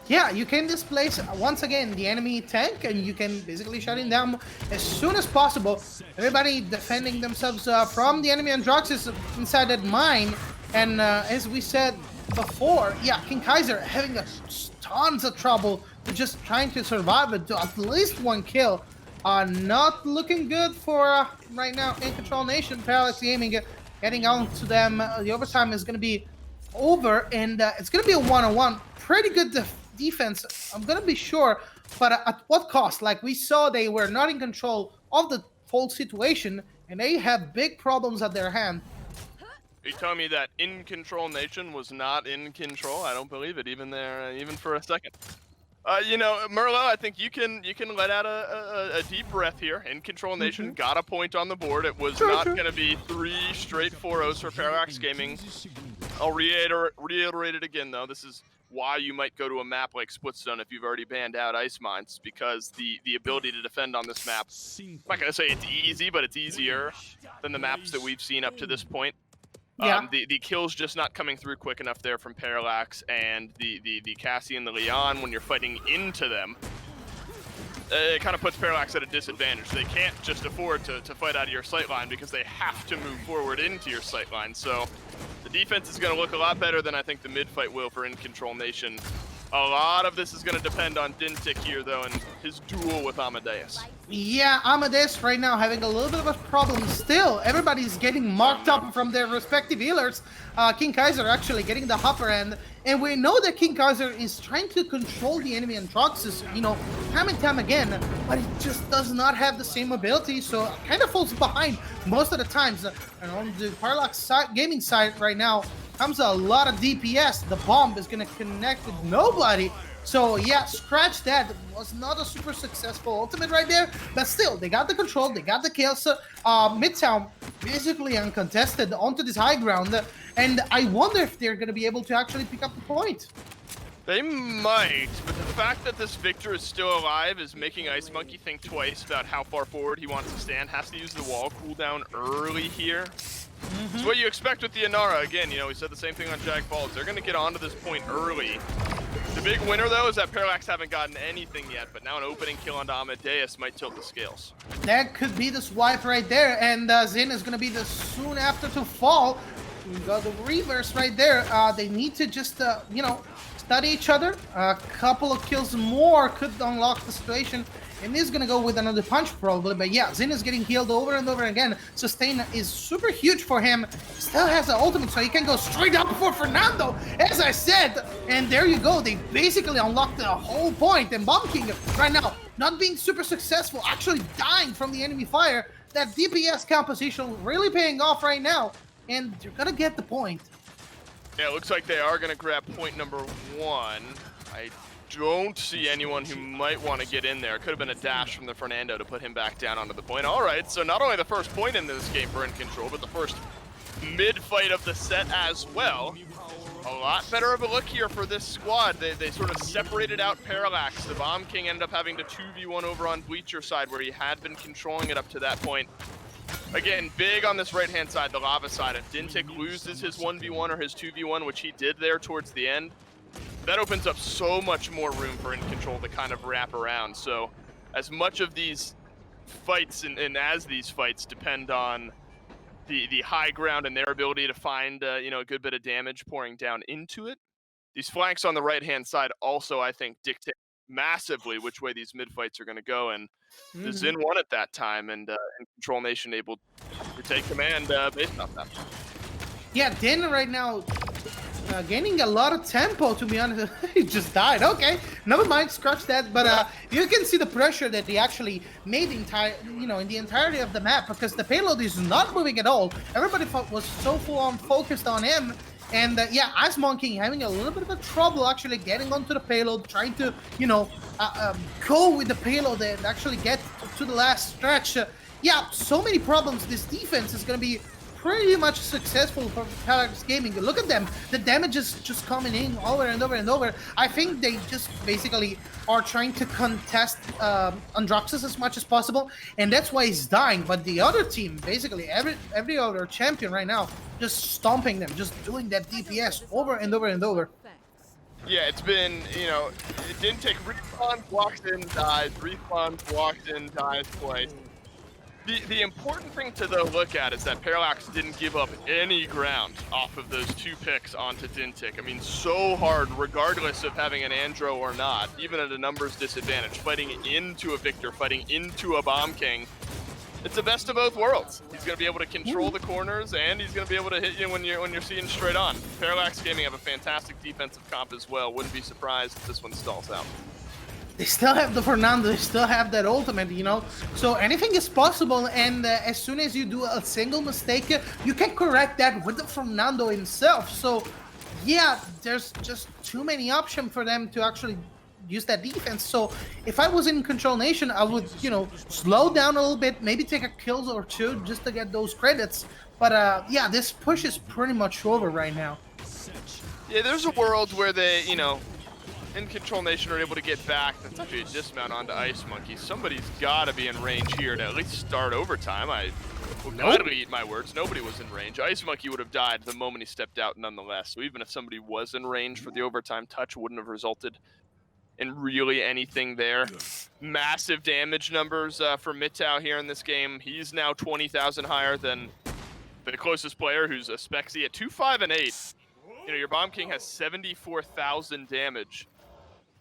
Yeah, you can displace, once again, the enemy tank, and you can basically shut him down as soon as possible. Everybody defending themselves from the enemy Androxus inside that mine. And as we said before, yeah, King Kaiser having tons of trouble just trying to survive it to at least one kill. Not looking good for right now InControl Nation. Parallax Gaming getting on to them. The overtime is going to be over, and it's going to be a 1-on-1. Pretty good defense, I'm gonna be sure, but at what cost? Like we saw, they were not in control of the whole situation, and they have big problems at their hand. Are you telling me that InControl Nation was not in control? I don't believe it, even there, even for a second. You know, Merlot, I think you can let out a deep breath here. InControl Nation got a point on the board. It was not going to be 3 straight 4-0s for Parallax Gaming. I'll reiterate it again, though. This is why you might go to a map like Splitstone if you've already banned out Ice Mines, because the ability to defend on this map, I'm not going to say it's easy, but it's easier than the maps that we've seen up to this point. Yeah. The kills just not coming through quick enough there from Parallax, and the Cassie and the Leon, when you're fighting into them, it kind of puts Parallax at a disadvantage. They can't just afford to fight out of your sightline because they have to move forward into your sightline. So the defense is going to look a lot better than I think the mid fight will for InControl Nation. A lot of this is going to depend on Dintic here, though, and his duel with Amadeus. Yeah, Amadeus right now having a little bit of a problem still. Everybody's getting marked up from their respective healers. King Kaiser actually getting the upper end. And we know that King Kaiser is trying to control the enemy Androxus, you know, time and time again, but it just does not have the same ability, so kind of falls behind most of the times. And on the Parallax gaming side right now, comes a lot of DPS. The bomb is going to connect with nobody. So yeah, scratch that. It was not a super successful ultimate right there, but still, they got the control, they got the kills. Midtown basically uncontested onto this high ground, and I wonder if they're going to be able to actually pick up the point. They might, but the fact that this Victor is still alive is making Ice Monkey think twice about how far forward he wants to stand. Has to use the wall cooldown early here. It's what you expect with the Inara. Again, you know, we said the same thing on Jag Falls. They're going to get onto this point early. The big winner, though, is that Parallax haven't gotten anything yet, but now an opening kill onto Amadeus might tilt the scales. That could be the swipe right there, and Zin is going to be the soon after to fall. We got the reverse right there. They need to just, you know, study each other. A couple of kills more could unlock the situation. And he's gonna go with another punch probably, but yeah, Zin is getting healed over and over again. Sustain is super huge for him. Still has an ultimate, so he can go straight up for Fernando, as I said. And there you go, they basically unlocked the whole point. And Bomb King right now, not being super successful, actually dying from the enemy fire. That DPS composition really paying off right now, and you're gonna get the point. Yeah, it looks like they are gonna grab point number 1. I don't see anyone who might want to get in there. Could have been a dash from the Fernando to put him back down onto the point. All right, so not only the first point in this game for InControl, but the first mid-fight of the set as well. A lot better of a look here for this squad. They sort of separated out Parallax. The Bomb King ended up having to 2v1 over on Bleacher side, where he had been controlling it up to that point. Again, big on this right-hand side, the lava side. If Dintic loses his 1v1 or his 2v1, which he did there towards the end, that opens up so much more room for InControl to kind of wrap around. So as much of these fights and as these fights depend on the high ground and their ability to find you know, a good bit of damage pouring down into it, these flanks on the right-hand side also, I think, dictate massively which way these mid-fights are going to go. And the Zin won at that time, and InControl Nation able to take command based off that. Yeah, Din right now gaining a lot of tempo, to be honest. He just died. Okay, never mind, scratch that. But you can see the pressure that he actually made in the entirety of the map, because the payload is not moving at all. Everybody was so full on focused on him. And yeah, Ice Monkey having a little bit of a trouble actually getting onto the payload, trying to, you know, go with the payload and actually get to the last stretch. Yeah, so many problems. This defense is going to be pretty much successful for Parallax Gaming. Look at them. The damage is just coming in over and over and over. I think they just basically are trying to contest Androxus as much as possible, and that's why he's dying. But the other team, basically every other champion right now, just stomping them, just doing that DPS over and over and over. Yeah, it's been, you know, it didn't take respawn, walks in, dies, respawn, walks in, dies twice. The important thing to look at is that Parallax didn't give up any ground off of those 2 picks onto Dintic. I mean, so hard, regardless of having an Andro or not, even at a numbers disadvantage, fighting into a Victor, fighting into a Bomb King. It's the best of both worlds. He's going to be able to control the corners, and he's going to be able to hit you when you're seeing straight on. Parallax Gaming have a fantastic defensive comp as well. Wouldn't be surprised if this one stalls out. They still have the Fernando, they still have that ultimate, you know? So anything is possible, and as soon as you do a single mistake, you can correct that with the Fernando himself. So yeah, there's just too many options for them to actually use that defense. So if I was in Control Nation, I would, you know, slow down a little bit, maybe take a kill or two just to get those credits. But yeah, this push is pretty much over right now. Yeah, there's a world where they, you know, InControl Nation are able to get back. That's actually a dismount onto Ice Monkey. Somebody's got to be in range here to at least start overtime. I will gladly eat my words. Nobody was in range. Ice Monkey would have died the moment he stepped out nonetheless. So even if somebody was in range for the overtime touch, wouldn't have resulted in really anything there. Massive damage numbers for Mitau here in this game. He's now 20,000 higher than the closest player, who's a Spexy at 2-5 and 8. You know, your Bomb King has 74,000 damage.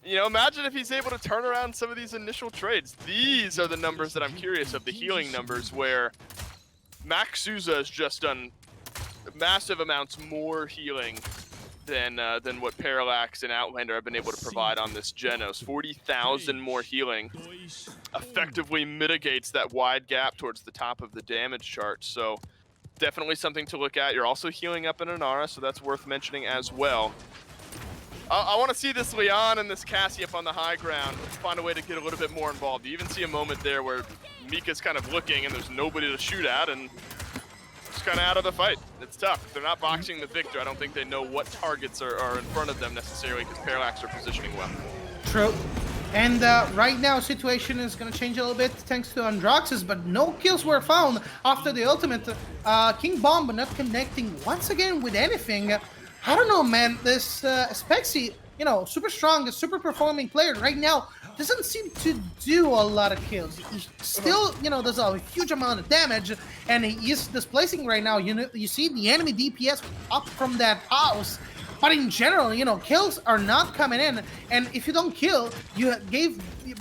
You know, imagine if he's able to turn around some of these initial trades. These are the numbers that I'm curious of, the healing numbers, where Max Souza has just done massive amounts more healing than what Parallax and Outlander have been able to provide on this Genos. 40,000 more healing effectively mitigates that wide gap towards the top of the damage chart. So definitely something to look at. You're also healing up in Inara, so that's worth mentioning as well. I want to see this Leon and this Cassie up on the high ground find a way to get a little bit more involved. You even see a moment there where Mika's kind of looking and there's nobody to shoot at, and just kind of out of the fight. It's tough. They're not boxing the victor. I don't think they know what targets are in front of them necessarily, because Parallax are positioning well. True. And right now, situation is going to change a little bit thanks to Androxus, but no kills were found after the ultimate. King Bomb not connecting once again with anything. I don't know, man. This Spexy, you know, super strong, super performing player right now doesn't seem to do a lot of kills. He still, you know, does a huge amount of damage, and he is displacing right now. You know, you see the enemy DPS up from that house. But in general, you know, kills are not coming in, and if you don't kill, you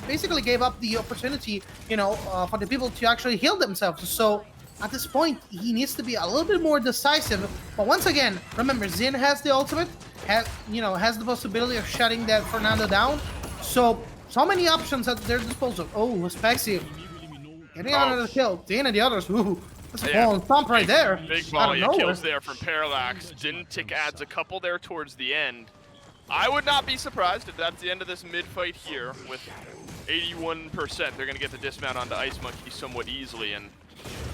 basically gave up the opportunity, you know, for the people to actually heal themselves. So at this point, he needs to be a little bit more decisive. But once again, remember, Xin has the ultimate, has the possibility of shutting that Fernando down. So many options at their disposal. Oh, Spexy getting out of the kill. Dana, the others. Ooh. That's a fallen stomp right there. Big volley of kills there from Parallax. Dintic adds a couple there towards the end. I would not be surprised if that's the end of this mid-fight here with 81%. They're going to get the dismount onto Ice Monkey somewhat easily, and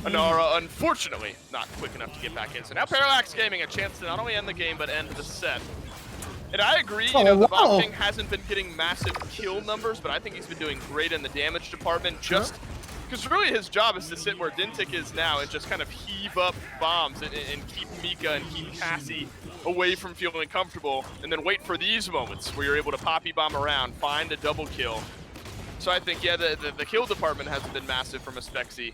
Inara, unfortunately, not quick enough to get back in. So now Parallax Gaming a chance to not only end the game, but end the set. And I agree, you know, the Bomb King hasn't been getting massive kill numbers, but I think he's been doing great in the damage department, just because really his job is to sit where Dintic is now and just kind of heave up bombs and keep Mika and keep Cassie away from feeling comfortable, and then wait for these moments where you're able to poppy bomb around, find a double kill. So I think, yeah, the kill department hasn't been massive from a Spexy,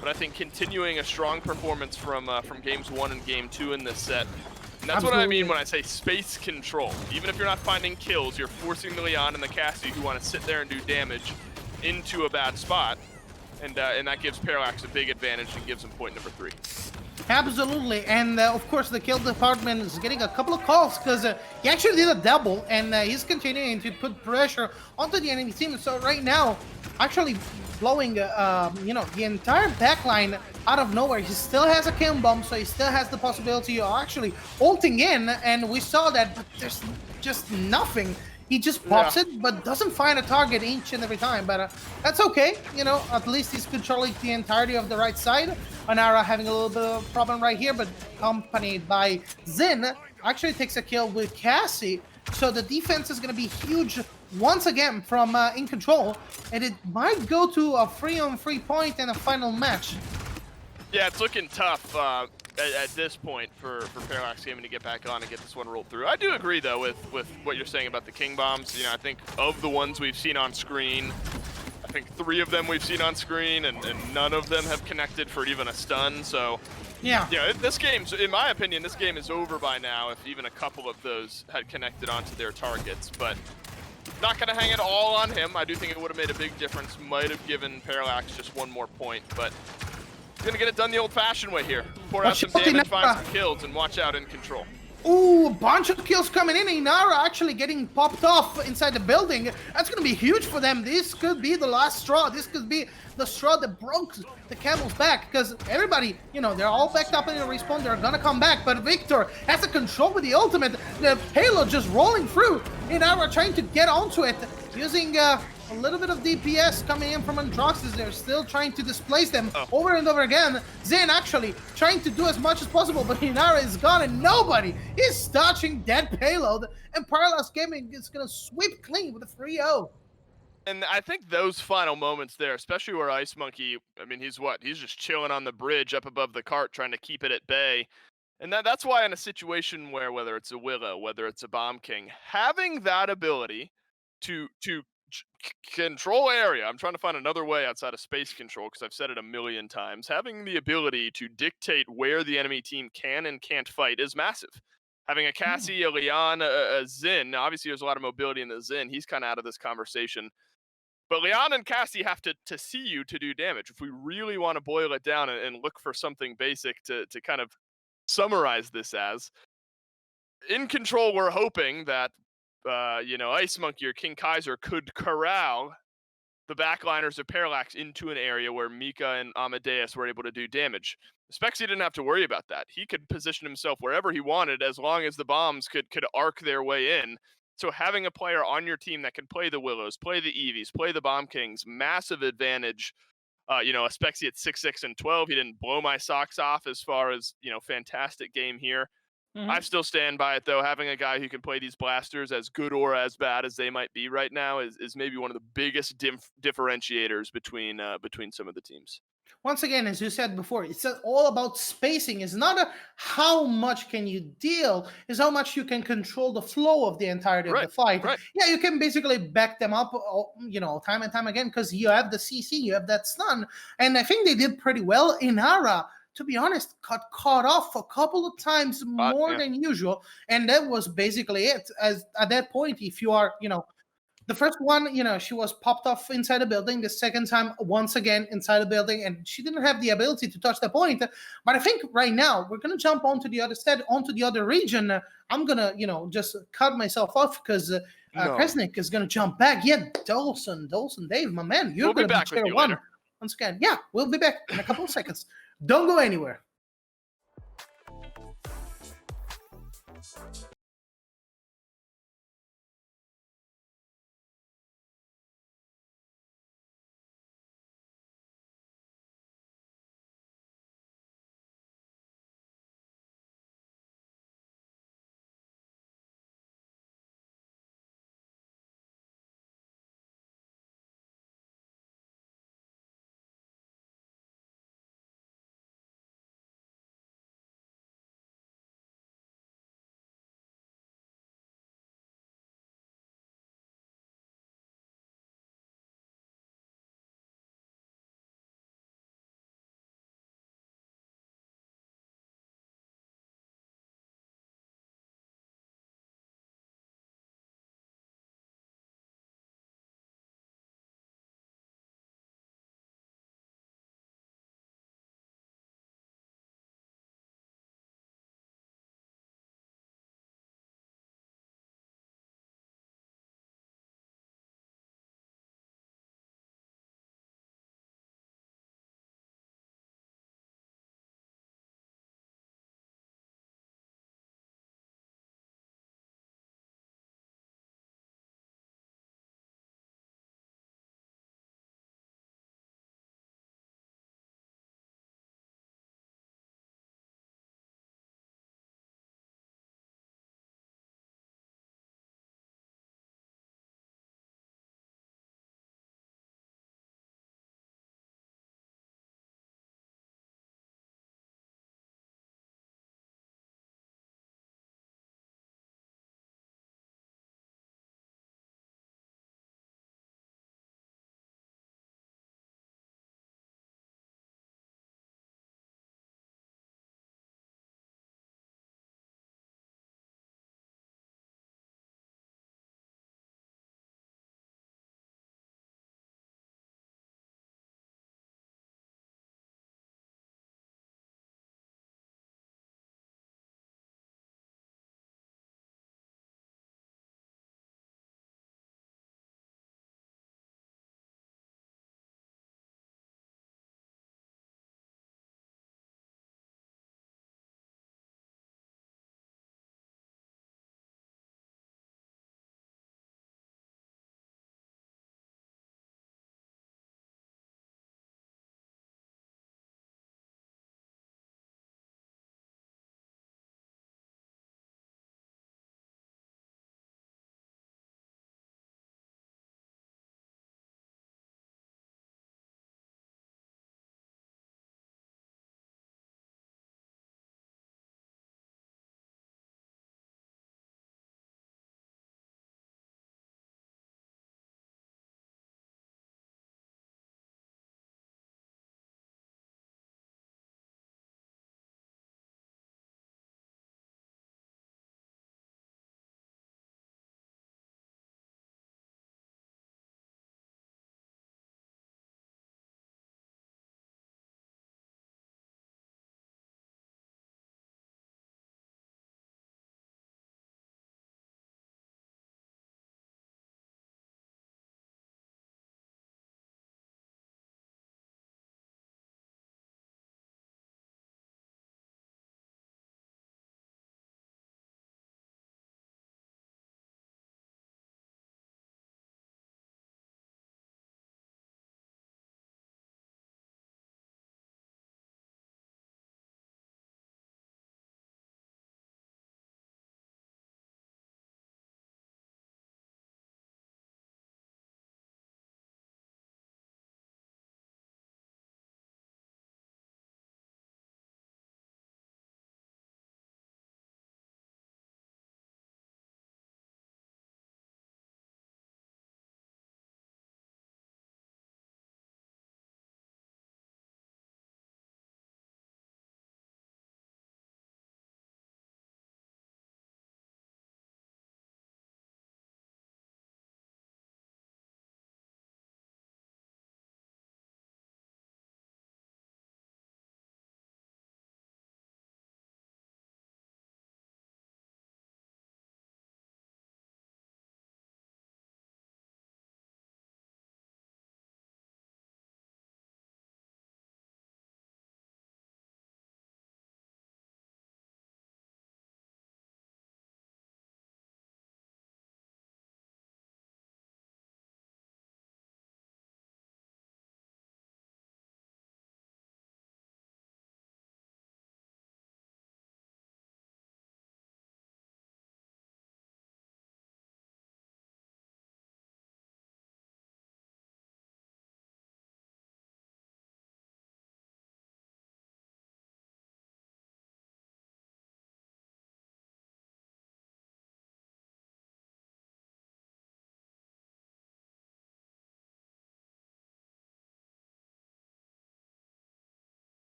but I think continuing a strong performance from games 1 and game 2 in this set. And that's what I mean when I say space control. Even if you're not finding kills, you're forcing the Leon and the Cassie, who want to sit there and do damage, into a bad spot. And that gives Parallax a big advantage and gives him point number 3. Absolutely, and of course the kill department is getting a couple of calls because he actually did a double, and he's continuing to put pressure onto the enemy team. So right now, actually blowing you know, the entire backline out of nowhere. He still has a kill bomb, so he still has the possibility of actually ulting in, and we saw that, but there's just nothing. He just pops it, but doesn't find a target each and every time. But that's okay, you know, at least he's controlling the entirety of the right side. Inara having a little bit of a problem right here, but accompanied by Xin, actually takes a kill with Cassie. So the defense is going to be huge once again from InControl, and it might go to a 3-on-3 point in a final match. Yeah, it's looking tough at this point for Parallax Gaming to get back on and get this one rolled through. I do agree, though, with what you're saying about the King Bombs. You know, I think of the ones we've seen on screen, I think 3 of them we've seen on screen, and none of them have connected for even a stun. So, yeah, this game, in my opinion, this game is over by now if even a couple of those had connected onto their targets. But not going to hang it all on him. I do think it would have made a big difference. Might have given Parallax just one more point, but Gonna get it done the old-fashioned way here. Pour out Watch some out, damage, find Inara. some kills, and watch out InControl. Ooh, a bunch of kills coming in. Inara actually getting popped off inside the building. That's going to be huge for them. This could be the last straw. This could be the straw that broke the camel's back, because everybody, you know, they're all backed up in a respawn. They're going to come back, but Victor has the control with the ultimate. The payload just rolling through. Inara trying to get onto it, using a little bit of DPS coming in from Androxys. They're still trying to displace them over and over again. Zen actually trying to do as much as possible, but Inara is gone and nobody is touching that payload. And Parallax Gaming is going to sweep clean with a 3-0. And I think those final moments there, especially where Ice Monkey, I mean, he's just chilling on the bridge up above the cart, trying to keep it at bay. And that's why in a situation where, whether it's a Willow, whether it's a Bomb King, having that ability to control area, I'm trying to find another way outside of space control because I've said it a million times, having the ability to dictate where the enemy team can and can't fight is massive. Having a Cassie, a Leon, a Xin, obviously there's a lot of mobility in the Xin, he's kind of out of this conversation. But Leon and Cassie have to see you to do damage. If we really want to boil it down and look for something basic to kind of summarize this as, InControl, we're hoping that Ice Monkey or King Kaiser could corral the backliners of Parallax into an area where Mika and Amadeus were able to do damage. Spexy didn't have to worry about that. He could position himself wherever he wanted as long as the bombs could arc their way in. So having a player on your team that can play the Willows, play the Eevees, play the Bomb Kings, massive advantage. A Spexy at 6-6 and 12, he didn't blow my socks off as far as, fantastic game here. I still stand by it, though. Having a guy who can play these blasters, as good or as bad as they might be right now, is maybe one of the biggest differentiators between some of the teams. Once again, as you said before, it's all about spacing. It's not how much can you deal, it's how much you can control the flow of the entirety of the fight. Right. Yeah, you can basically back them up, time and time again, because you have the CC, you have that stun. And I think they did pretty well. Inara, to be honest, got caught off a couple of times more than usual. And that was basically it. As at that point, if you are, the first one, she was popped off inside the building. The second time, once again, inside the building, and she didn't have the ability to touch the point. But I think right now, we're going to jump onto the other set, onto the other region. I'm going to, just cut myself off because Kresnik is going to jump back. Yeah, Dolson, Dave, my man, you're going to be chair one. Once again, yeah, we'll be back in a couple of seconds. Don't go anywhere.